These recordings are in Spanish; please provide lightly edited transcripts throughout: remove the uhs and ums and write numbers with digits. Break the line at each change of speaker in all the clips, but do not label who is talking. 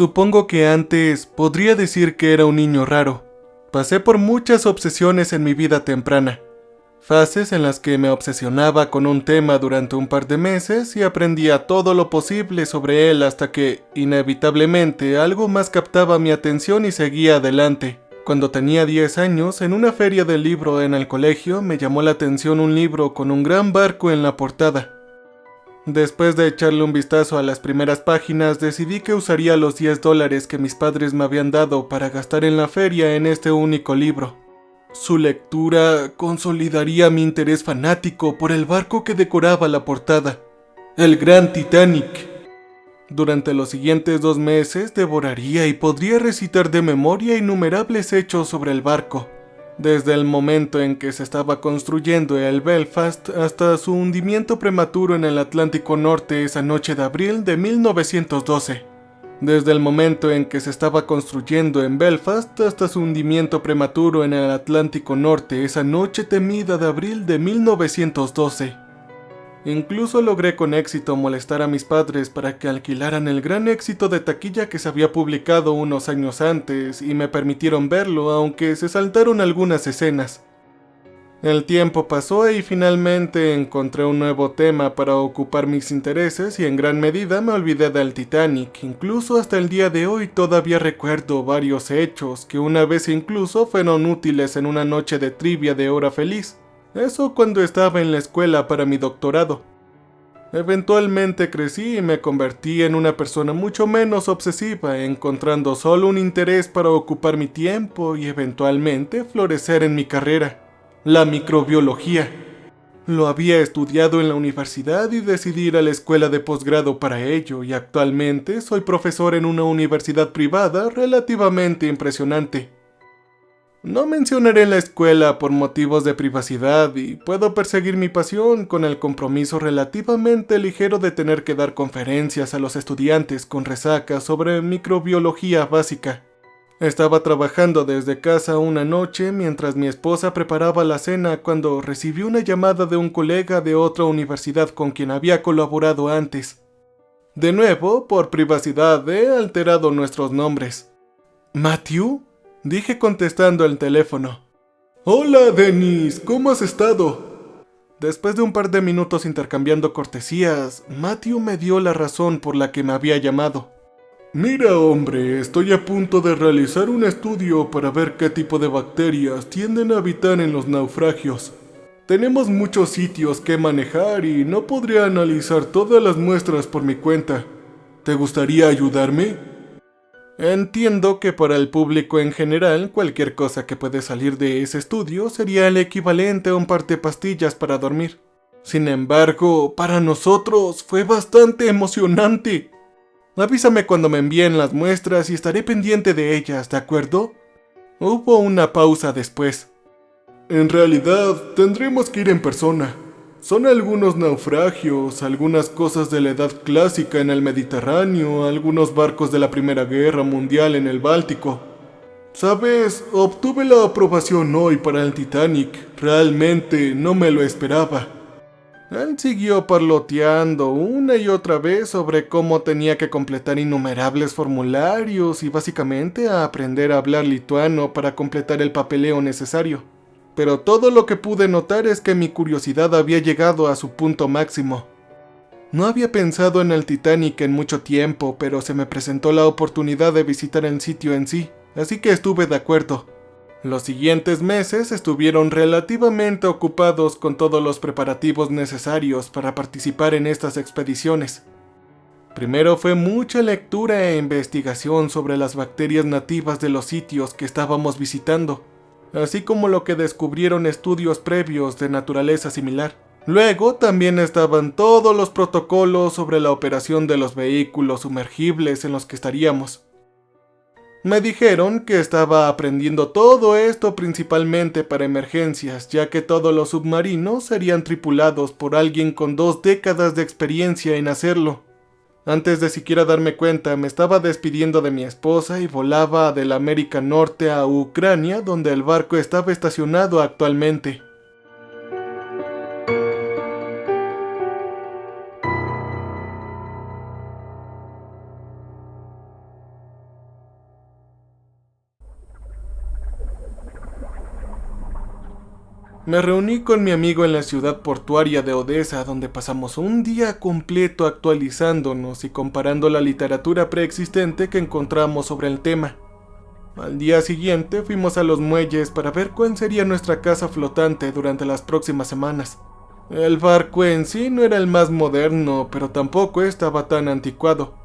Supongo que antes podría decir que era un niño raro. Pasé por muchas obsesiones en mi vida temprana. Fases en las que me obsesionaba con un tema durante un par de meses y aprendía todo lo posible sobre él hasta que, inevitablemente, algo más captaba mi atención y seguía adelante. Cuando tenía 10 años, en una feria del libro en el colegio, me llamó la atención un libro con un gran barco en la portada. Después de echarle un vistazo a las primeras páginas, decidí que usaría los $10 que mis padres me habían dado para gastar en la feria en este único libro. Su lectura consolidaría mi interés fanático por el barco que decoraba la portada, el Gran Titanic. Durante los siguientes 2 meses devoraría y podría recitar de memoria innumerables hechos sobre el barco, desde el momento en que se estaba construyendo el Belfast hasta su hundimiento prematuro en el Atlántico Norte esa noche de abril de 1912. Desde el momento en que se estaba construyendo en Belfast hasta su hundimiento prematuro en el Atlántico Norte esa noche temida de abril de 1912. Incluso logré con éxito molestar a mis padres para que alquilaran el gran éxito de taquilla que se había publicado unos años antes y me permitieron verlo, aunque se saltaron algunas escenas. El tiempo pasó y finalmente encontré un nuevo tema para ocupar mis intereses y en gran medida me olvidé del Titanic. Incluso hasta el día de hoy todavía recuerdo varios hechos que una vez incluso fueron útiles en una noche de trivia de hora feliz. Eso cuando estaba en la escuela para mi doctorado. Eventualmente crecí y me convertí en una persona mucho menos obsesiva, encontrando solo un interés para ocupar mi tiempo y eventualmente florecer en mi carrera, la microbiología. Lo había estudiado en la universidad y decidí ir a la escuela de posgrado para ello, y actualmente soy profesor en una universidad privada relativamente impresionante. No mencionaré la escuela por motivos de privacidad y puedo perseguir mi pasión con el compromiso relativamente ligero de tener que dar conferencias a los estudiantes con resaca sobre microbiología básica. Estaba trabajando desde casa una noche mientras mi esposa preparaba la cena cuando recibí una llamada de un colega de otra universidad con quien había colaborado antes. De nuevo, por privacidad, he alterado nuestros nombres. ¿Matthew? Dije contestando el teléfono. Hola, Dennis, ¿cómo has estado? Después de un par de minutos intercambiando cortesías, Matthew me dio la razón por la que me había llamado. Mira, hombre, estoy a punto de realizar un estudio para ver qué tipo de bacterias tienden a habitar en los naufragios. Tenemos muchos sitios que manejar y no podría analizar todas las muestras por mi cuenta. ¿Te gustaría ayudarme? Entiendo que para el público en general, cualquier cosa que puede salir de ese estudio sería el equivalente a un par de pastillas para dormir. Sin embargo, para nosotros fue bastante emocionante. Avísame cuando me envíen las muestras y estaré pendiente de ellas, ¿de acuerdo? Hubo una pausa después. En realidad, tendremos que ir en persona. Son algunos naufragios, algunas cosas de la Edad Clásica en el Mediterráneo, algunos barcos de la Primera Guerra Mundial en el Báltico. Sabes, obtuve la aprobación hoy para el Titanic. Realmente no me lo esperaba. Él siguió parloteando una y otra vez sobre cómo tenía que completar innumerables formularios y básicamente a aprender a hablar lituano para completar el papeleo necesario. Pero todo lo que pude notar es que mi curiosidad había llegado a su punto máximo. No había pensado en el Titanic en mucho tiempo, pero se me presentó la oportunidad de visitar el sitio en sí, así que estuve de acuerdo. Los siguientes meses estuvieron relativamente ocupados con todos los preparativos necesarios para participar en estas expediciones. Primero fue mucha lectura e investigación sobre las bacterias nativas de los sitios que estábamos visitando, así como lo que descubrieron estudios previos de naturaleza similar. Luego también estaban todos los protocolos sobre la operación de los vehículos sumergibles en los que estaríamos. Me dijeron que estaba aprendiendo todo esto principalmente para emergencias, ya que todos los submarinos serían tripulados por alguien con 2 décadas de experiencia en hacerlo. Antes de siquiera darme cuenta, me estaba despidiendo de mi esposa y volaba del América Norte a Ucrania, donde el barco estaba estacionado actualmente. Me reuní con mi amigo en la ciudad portuaria de Odessa, donde pasamos un día completo actualizándonos y comparando la literatura preexistente que encontramos sobre el tema. Al día siguiente fuimos a los muelles para ver cuál sería nuestra casa flotante durante las próximas semanas. El barco en sí no era el más moderno, pero tampoco estaba tan anticuado.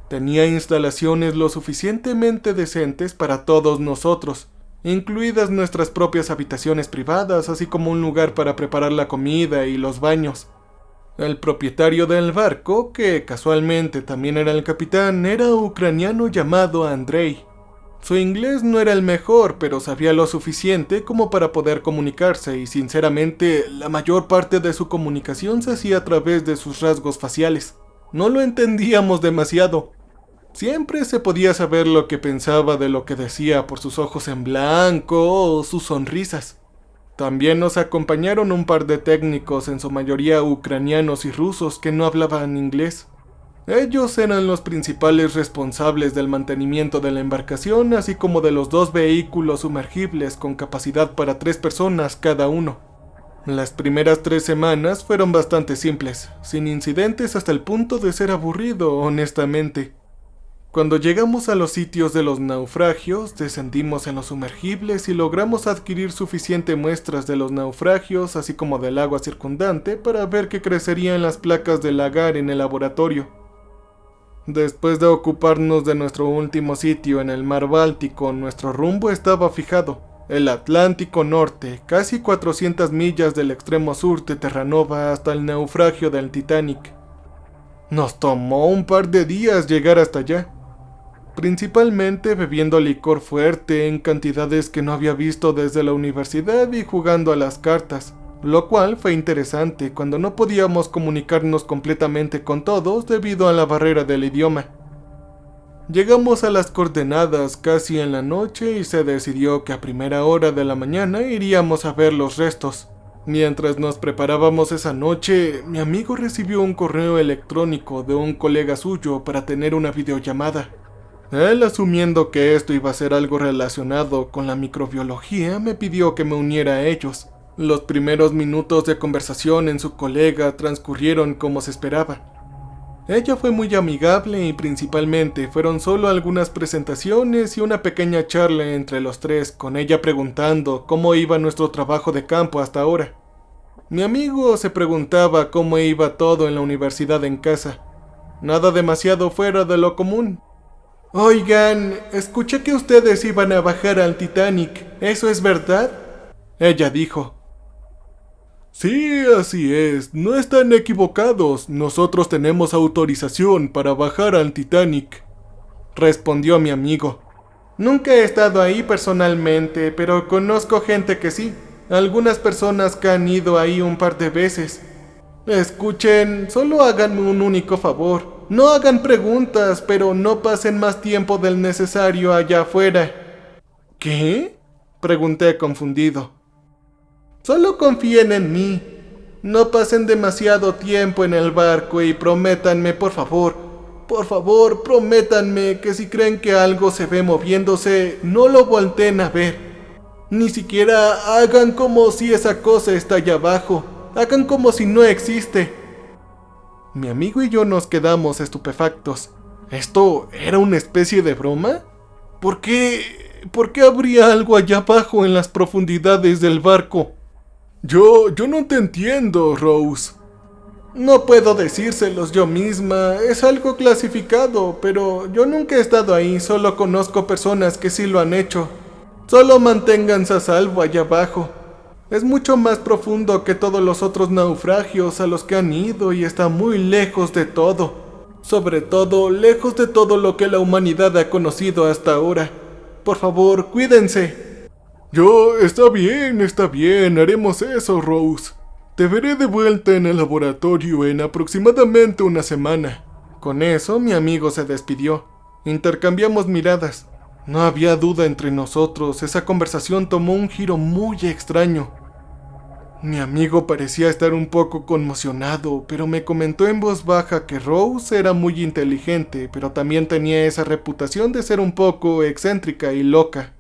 Tenía instalaciones lo suficientemente decentes para todos nosotros, incluidas nuestras propias habitaciones privadas, así como un lugar para preparar la comida y los baños. El propietario del barco, que casualmente también era el capitán, era ucraniano llamado Andrei. Su inglés no era el mejor, pero sabía lo suficiente como para poder comunicarse y sinceramente la mayor parte de su comunicación se hacía a través de sus rasgos faciales. No lo entendíamos demasiado. Siempre se podía saber lo que pensaba de lo que decía por sus ojos en blanco o sus sonrisas. También nos acompañaron un par de técnicos, en su mayoría ucranianos y rusos, que no hablaban inglés. Ellos eran los principales responsables del mantenimiento de la embarcación, así como de los 2 vehículos sumergibles con capacidad para 3 personas cada uno. Las primeras 3 semanas fueron bastante simples, sin incidentes hasta el punto de ser aburrido, honestamente. Cuando llegamos a los sitios de los naufragios, descendimos en los sumergibles y logramos adquirir suficientes muestras de los naufragios, así como del agua circundante, para ver qué crecería en las placas del lagar en el laboratorio. Después de ocuparnos de nuestro último sitio en el mar Báltico, nuestro rumbo estaba fijado: el Atlántico Norte, casi 400 millas del extremo sur de Terranova hasta el naufragio del Titanic. Nos tomó un par de días llegar hasta allá, principalmente bebiendo licor fuerte en cantidades que no había visto desde la universidad y jugando a las cartas, lo cual fue interesante cuando no podíamos comunicarnos completamente con todos debido a la barrera del idioma. Llegamos a las coordenadas casi en la noche y se decidió que a primera hora de la mañana iríamos a ver los restos. Mientras nos preparábamos esa noche, mi amigo recibió un correo electrónico de un colega suyo para tener una videollamada. Él, asumiendo que esto iba a ser algo relacionado con la microbiología, me pidió que me uniera a ellos. Los primeros minutos de conversación en su colega transcurrieron como se esperaba. Ella fue muy amigable y principalmente fueron solo algunas presentaciones y una pequeña charla entre los tres, con ella preguntando cómo iba nuestro trabajo de campo hasta ahora. Mi amigo se preguntaba cómo iba todo en la universidad en casa. Nada demasiado fuera de lo común. Oigan, escuché que ustedes iban a bajar al Titanic, ¿eso es verdad? Ella dijo. Sí, así es, no están equivocados, nosotros tenemos autorización para bajar al Titanic, respondió mi amigo. Nunca he estado ahí personalmente, pero conozco gente que sí, algunas personas que han ido ahí un par de veces. Escuchen, solo háganme un único favor, no hagan preguntas, pero no pasen más tiempo del necesario allá afuera. ¿Qué? Pregunté confundido. Solo confíen en mí. No pasen demasiado tiempo en el barco y prométanme, por favor, prométanme que si creen que algo se ve moviéndose, no lo volteen a ver. Ni siquiera hagan como si esa cosa está allá abajo. Hagan como si no existe. Mi amigo y yo nos quedamos estupefactos. ¿Esto era una especie de broma? ¿Por qué habría algo allá abajo en las profundidades del barco? Yo no te entiendo, Rose. No puedo decírselos yo misma, es algo clasificado, pero yo nunca he estado ahí, solo conozco personas que sí lo han hecho. Solo manténganse a salvo allá abajo. Es mucho más profundo que todos los otros naufragios a los que han ido y está muy lejos de todo. Sobre todo, lejos de todo lo que la humanidad ha conocido hasta ahora. Por favor, cuídense. Está bien, haremos eso, Rose. Te veré de vuelta en el laboratorio en aproximadamente una semana. Con eso, mi amigo se despidió. Intercambiamos miradas. No había duda entre nosotros, esa conversación tomó un giro muy extraño. Mi amigo parecía estar un poco conmocionado, pero me comentó en voz baja que Rose era muy inteligente, pero también tenía esa reputación de ser un poco excéntrica y loca.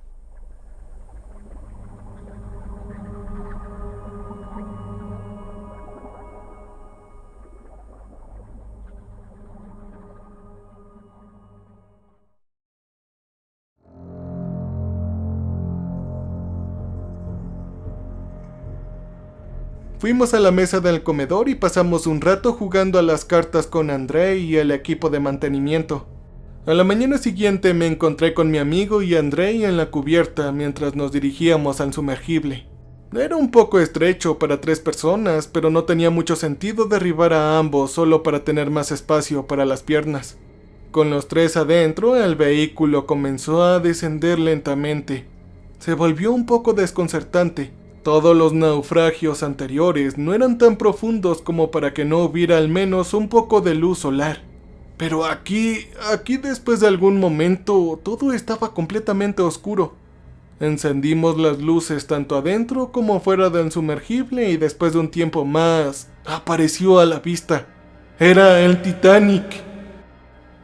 Fuimos a la mesa del comedor y pasamos un rato jugando a las cartas con Andrei y el equipo de mantenimiento. A la mañana siguiente me encontré con mi amigo y Andrei en la cubierta mientras nos dirigíamos al sumergible. Era un poco estrecho para 3 personas, pero no tenía mucho sentido derribar a ambos solo para tener más espacio para las piernas. Con los 3 adentro, el vehículo comenzó a descender lentamente. Se volvió un poco desconcertante. Todos los naufragios anteriores no eran tan profundos como para que no hubiera al menos un poco de luz solar. Pero aquí después de algún momento, todo estaba completamente oscuro. Encendimos las luces tanto adentro como fuera del sumergible y después de un tiempo más, apareció a la vista. Era el Titanic.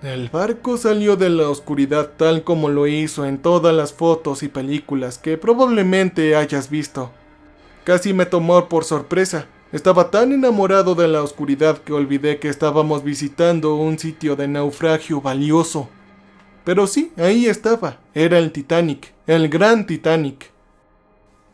El barco salió de la oscuridad tal como lo hizo en todas las fotos y películas que probablemente hayas visto. Casi me tomó por sorpresa. Estaba tan enamorado de la oscuridad que olvidé que estábamos visitando un sitio de naufragio valioso. Pero sí, ahí estaba. Era el Titanic, el gran Titanic.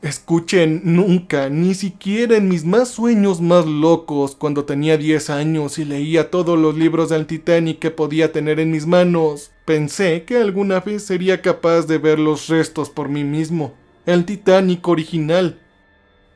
Escuchen, nunca, ni siquiera en mis más sueños más locos, cuando tenía 10 años y leía todos los libros del Titanic que podía tener en mis manos, pensé que alguna vez sería capaz de ver los restos por mí mismo. El Titanic original.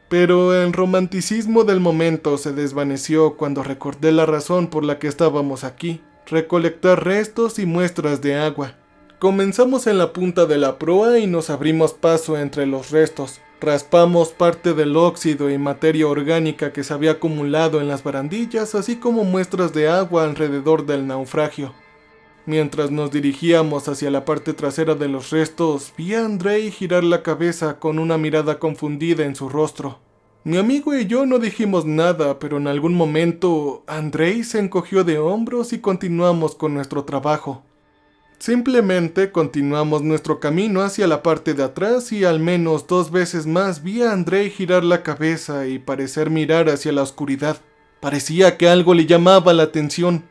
Pero el romanticismo del momento se desvaneció cuando recordé la razón por la que estábamos aquí: recolectar restos y muestras de agua. Comenzamos en la punta de la proa y nos abrimos paso entre los restos. Raspamos parte del óxido y materia orgánica que se había acumulado en las barandillas, así como muestras de agua alrededor del naufragio. Mientras nos dirigíamos hacia la parte trasera de los restos, vi a Andrei girar la cabeza con una mirada confundida en su rostro. Mi amigo y yo no dijimos nada, pero en algún momento Andrei se encogió de hombros y continuamos con nuestro trabajo. Simplemente continuamos nuestro camino hacia la parte de atrás y al menos 2 veces más vi a Andrei girar la cabeza y parecer mirar hacia la oscuridad. Parecía que algo le llamaba la atención.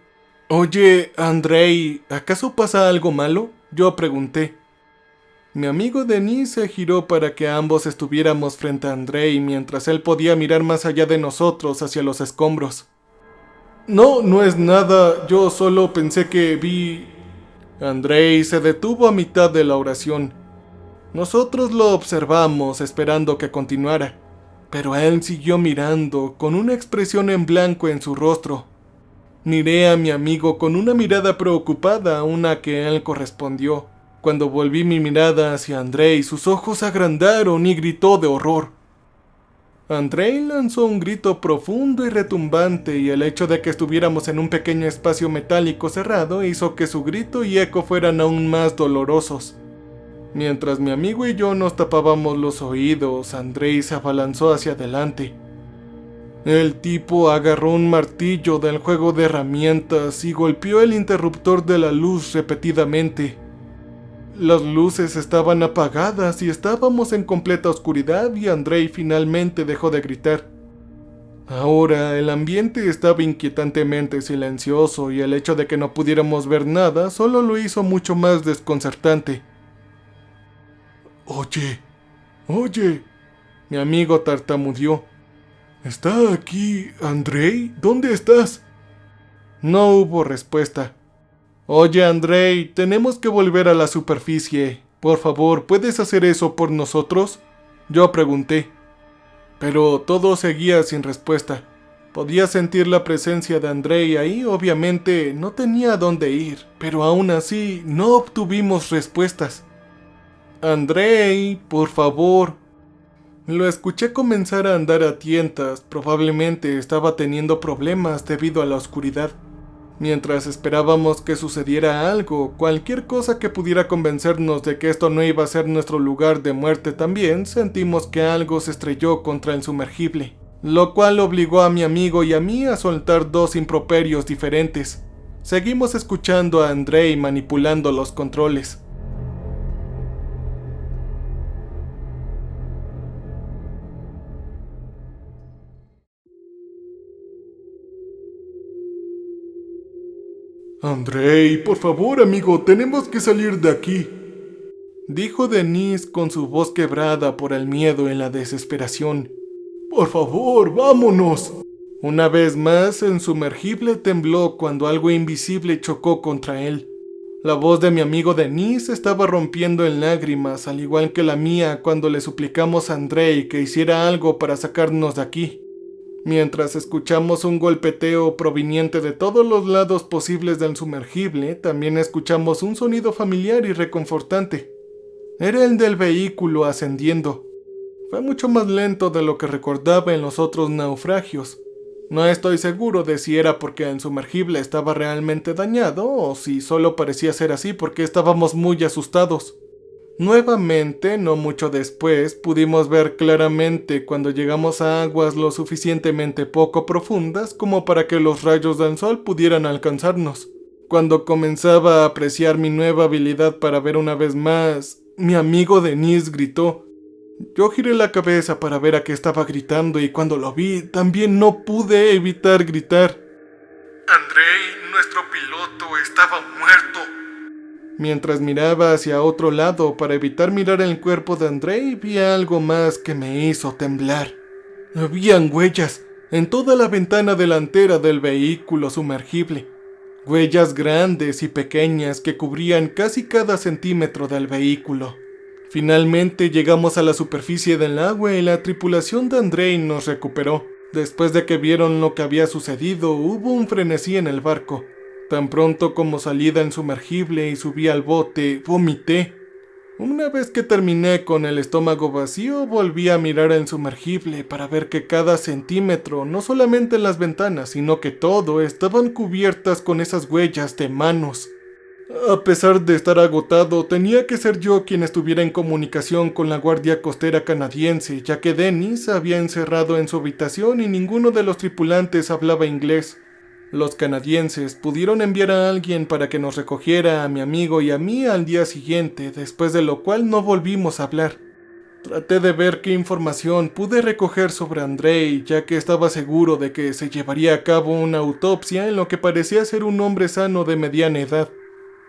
«Oye, Andrei, ¿acaso pasa algo malo?», yo pregunté. Mi amigo Denis se giró para que ambos estuviéramos frente a Andrei mientras él podía mirar más allá de nosotros hacia los escombros. «No, no es nada, yo solo pensé que vi...». Andrei se detuvo a mitad de la oración. Nosotros lo observamos esperando que continuara, pero él siguió mirando con una expresión en blanco en su rostro. Miré a mi amigo con una mirada preocupada, una que él correspondió. Cuando volví mi mirada hacia Andrei, sus ojos se agrandaron y gritó de horror. Andrei lanzó un grito profundo y retumbante, y el hecho de que estuviéramos en un pequeño espacio metálico cerrado hizo que su grito y eco fueran aún más dolorosos. Mientras mi amigo y yo nos tapábamos los oídos, Andrei se abalanzó hacia adelante. El tipo agarró un martillo del juego de herramientas y golpeó el interruptor de la luz repetidamente. Las luces estaban apagadas y estábamos en completa oscuridad y Andrei finalmente dejó de gritar. Ahora el ambiente estaba inquietantemente silencioso y el hecho de que no pudiéramos ver nada solo lo hizo mucho más desconcertante. Oye, mi amigo tartamudeó. ¿Está aquí, Andrei? ¿Dónde estás? No hubo respuesta. Oye, Andrei, tenemos que volver a la superficie. Por favor, ¿puedes hacer eso por nosotros?, yo pregunté. Pero todo seguía sin respuesta. Podía sentir la presencia de Andrei ahí, obviamente no tenía a dónde ir, pero aún así no obtuvimos respuestas. Andrei, por favor. Lo escuché comenzar a andar a tientas, probablemente estaba teniendo problemas debido a la oscuridad. Mientras esperábamos que sucediera algo, cualquier cosa que pudiera convencernos de que esto no iba a ser nuestro lugar de muerte también, sentimos que algo se estrelló contra el sumergible, lo cual obligó a mi amigo y a mí a soltar 2 improperios diferentes. Seguimos escuchando a Andrei manipulando los controles. Andrei, por favor, amigo, tenemos que salir de aquí, dijo Denis con su voz quebrada por el miedo y la desesperación. Por favor, vámonos. Una vez más, el sumergible tembló cuando algo invisible chocó contra él. La voz de mi amigo Denis estaba rompiendo en lágrimas, al igual que la mía cuando le suplicamos a Andrei que hiciera algo para sacarnos de aquí. Mientras escuchamos un golpeteo proveniente de todos los lados posibles del sumergible, también escuchamos un sonido familiar y reconfortante. Era el del vehículo ascendiendo. Fue mucho más lento de lo que recordaba en los otros naufragios. No estoy seguro de si era porque el sumergible estaba realmente dañado o si solo parecía ser así porque estábamos muy asustados. Nuevamente, no mucho después, pudimos ver claramente cuando llegamos a aguas lo suficientemente poco profundas como para que los rayos del sol pudieran alcanzarnos. Cuando comenzaba a apreciar mi nueva habilidad para ver una vez más, mi amigo Denis gritó. Yo giré la cabeza para ver a qué estaba gritando y cuando lo vi, también no pude evitar gritar. Andrei, nuestro piloto, estaba muerto. Mientras miraba hacia otro lado para evitar mirar el cuerpo de Andrei, vi algo más que me hizo temblar. Habían huellas en toda la ventana delantera del vehículo sumergible. Huellas grandes y pequeñas que cubrían casi cada centímetro del vehículo. Finalmente llegamos a la superficie del agua y la tripulación de Andrei nos recuperó. Después de que vieron lo que había sucedido, hubo un frenesí en el barco. Tan pronto como salí del sumergible y subí al bote, vomité. Una vez que terminé con el estómago vacío, volví a mirar el sumergible para ver que cada centímetro, no solamente las ventanas, sino que todo, estaban cubiertas con esas huellas de manos. A pesar de estar agotado, tenía que ser yo quien estuviera en comunicación con la Guardia Costera canadiense, ya que Denis se había encerrado en su habitación y ninguno de los tripulantes hablaba inglés. Los canadienses pudieron enviar a alguien para que nos recogiera a mi amigo y a mí al día siguiente, después de lo cual no volvimos a hablar. Traté de ver qué información pude recoger sobre Andrei, ya que estaba seguro de que se llevaría a cabo una autopsia en lo que parecía ser un hombre sano de mediana edad.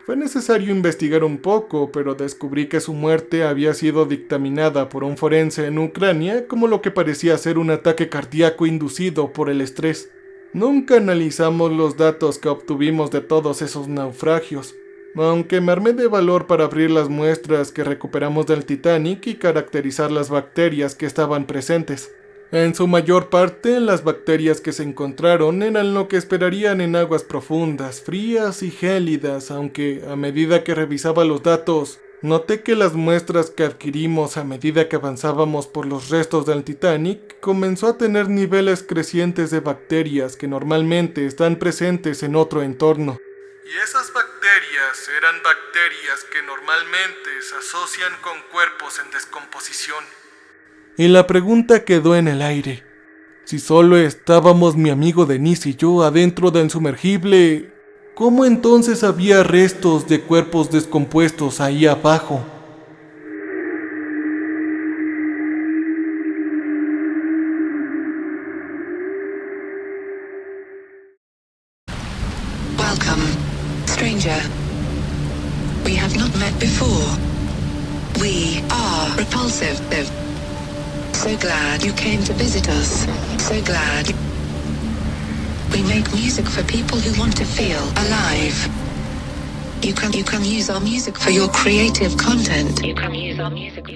Fue necesario investigar un poco, pero descubrí que su muerte había sido dictaminada por un forense en Ucrania como lo que parecía ser un ataque cardíaco inducido por el estrés. Nunca analizamos los datos que obtuvimos de todos esos naufragios, aunque me armé de valor para abrir las muestras que recuperamos del Titanic y caracterizar las bacterias que estaban presentes. En su mayor parte, las bacterias que se encontraron eran lo que esperarían en aguas profundas, frías y gélidas, aunque a medida que revisaba los datos, noté que las muestras que adquirimos a medida que avanzábamos por los restos del Titanic comenzó a tener niveles crecientes de bacterias que normalmente están presentes en otro entorno. Y esas bacterias eran bacterias que normalmente se asocian con cuerpos en descomposición. Y la pregunta quedó en el aire. Si solo estábamos mi amigo Denis y yo adentro del sumergible, ¿cómo entonces había restos de cuerpos descompuestos ahí abajo?
Welcome, stranger. We have not met before. We are repulsive. So glad you came to visit us. So glad. We make music for people who want to feel alive. You can use our music for your creative content. You can use our music.